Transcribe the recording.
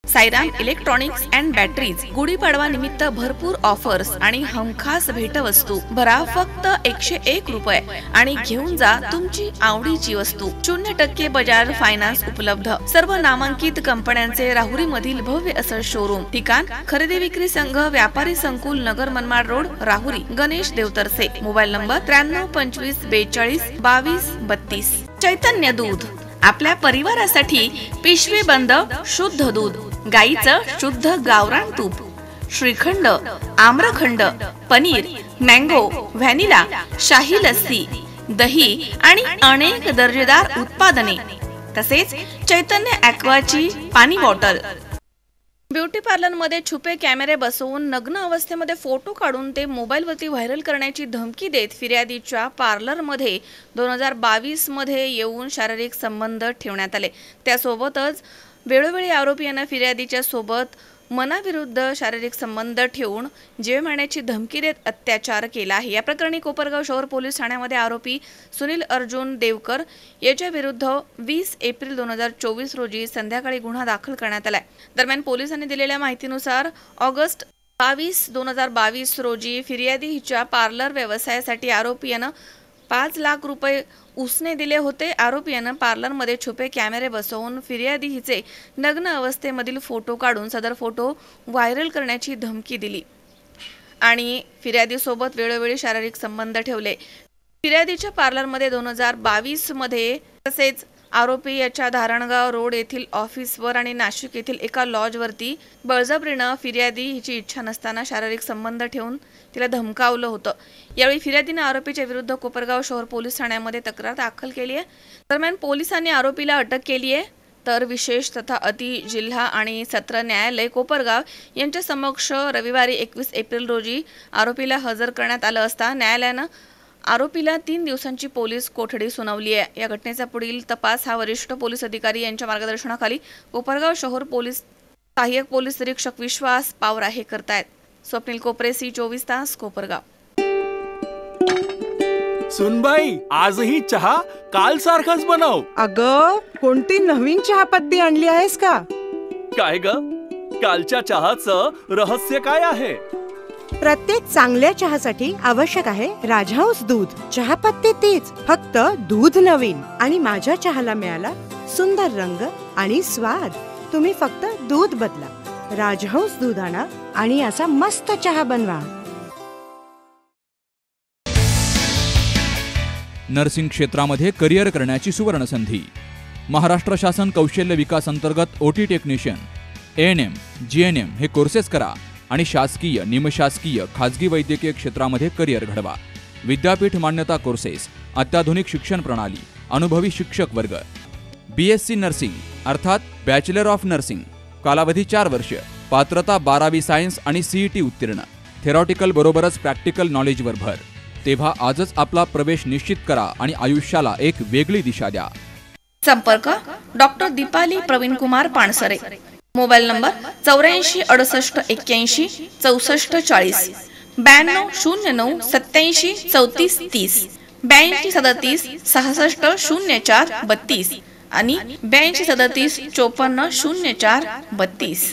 Sairam electronics and batteries Gudi Padwa निमित्त भरपूर offers आणि हमखास भेटवस्तू. भरा फक्त 101 रुपये आणि घेऊन जा तुमची आवडीची वस्तू. 0% बजाज फायनान्स उपलब्ध. सर्व नामांकित कंपन्यांचे राहुरी मधील भव्य असं शोरूम. ठिकाण खरेदी विक्री संघ व्यापारी संकुल, नगर Manmad road, Rahuri. Ganesh Devtarse. Mobile number 93 25 42 22 32. Chaitanya दूध आपल्या परिवारासाठी पिशवी बंद शुद्ध दूध. गाईचं शुद्ध गावरान तूप, श्रीखंड, आम्रखंड, पनीर, मँगो, व्हॅनिला, शाही लस्सी, दही आणि अनेक दर्जेदार उत्पादने. तसेच चैतन्य ॲक्वाची पाणी बॉटल. ब्युटी पार्लर मध्ये छुपे कॅमेरे बसवून नग्न अवस्थेमध्ये फोटो काढून ते मोबाईलवरती व्हायरल करण्याची धमकी देत फिर्यादीच्या पार्लरमध्ये 2022 मध्ये येऊन शारीरिक संबंध ठेवण्यात आले. त्यासोबतच वेळोवेळी आरोपी यांना फिर्यादीच्या सोबत मनाविरुद्ध शारीरिक संबंध ठेवून जीव मारण्याची धमकी देत अत्याचार केला आहे. या प्रकरणी कोपरगाव शहर पोलीस ठाण्यामध्ये आरोपी सुनील अर्जुन देवकर याच्या विरुद्ध 20 एप्रिल 2024 रोजी संध्याकाळी गुन्हा दाखल करण्यात आलाय. दरम्यान पोलिसांनी दिलेल्या माहितीनुसार ऑगस्ट 22, 2022 रोजी फिर्यादी हिच्या पार्लर व्यवसायासाठी आरोपी यानं 5 लाख रुपये उसने दिले होते. आरोपी यानं पार्लरमध्ये छुपे कॅमेरे बसवून फिर्यादी हिचे नग्न अवस्थेमधील फोटो काढून सदर फोटो व्हायरल करण्याची धमकी दिली आणि फिर्यादीसोबत वेळोवेळी शारीरिक संबंध ठेवले. फिर्यादीच्या पार्लरमध्ये 2022 मध्ये तसेच आरोपी याच्या धारणगाव रोड येथील ऑफिसवर आणि नाशिक येथील एका लॉजवरती बळजबरीनं फिर्यादी हिची इच्छा नसताना शारीरिक संबंध ठेवून तिला धमकावलं होतं. यावेळी फिर्यादीने आरोपीच्या विरुद्ध कोपरगाव शहर पोलीस ठाण्यामध्ये तक्रार दाखल केली आहे. दरम्यान पोलिसांनी आरोपीला अटक केली आहे. तर विशेष तथा अति जिल्हा आणि सत्र न्यायालय कोपरगाव यांच्या समक्ष रविवारी 21 एप्रिल रोजी आरोपीला हजर करण्यात आलं असता न्यायालयानं आरोपीला 3 दिवसांची पोलीस कोठडी सुनावली आहे. या घटनेचा पुढील तपास हा वरिष्ठ पोलीस अधिकारी यांच्या मार्गदर्शनाखाली कोपरगाव शहर पोलीस सहाय्यक पोलीस निरीक्षक विश्वास पावराहे करतायत. स्वप्नील कोपरे, C24 तास, कोपरगाव. सुनबाई, आजही चहा काल सारखाच बनव. अगं, कोणती नवीन चहापत्ती आणली आहेस का? काय ग, कालच्या चहाचं रहस्य काय आहे? प्रत्येक चांगल्या चहासाठी आवश्यक आहे राजहंस दूध. चहापत्ती तीच, फक्त दूध नवीन. आणि माझ्या चहाला मिळाला सुंदर रंग आणि स्वाद. तुम्ही फक्त दूध बदला, राजहंस दूध आणा आणि असा मस्त चहा बनवा. नर्सिंग क्षेत्रामध्ये करिअर करण्याची सुवर्ण संधी. महाराष्ट्र शासन कौशल्य विकास अंतर्गत OT टेक्निशियन, ANM, GNM हे कोर्सेस करा आणि शासकीय, निमशासकीय, खाजगी वैद्यकीय क्षेत्रामध्ये करिअर घडवा. विद्यापीठ मान्यता कोर्सेस, अत्याधुनिक शिक्षण प्रणाली, अनुभवी शिक्षक वर्ग. BSc नर्सिंग अर्थात बॅचलर ऑफ नर्सिंग, कालावधी 4 वर्ष. पात्रता 12वी सायन्स आणि CET उत्तीर्ण. थेरॉटिकल बरोबरच प्रॅक्टिकल नॉलेजवर भर. तेव्हा आजच आपला प्रवेश निश्चित करा आणि आयुष्याला एक वेगळी दिशा द्या. संपर्क doctor Deepali Pravin Kumar Pansare. Mobile number 84 68 81 64 40, 92 09 87 34 30, 82 37 66 04 32 आणि 82 37 54 04 32.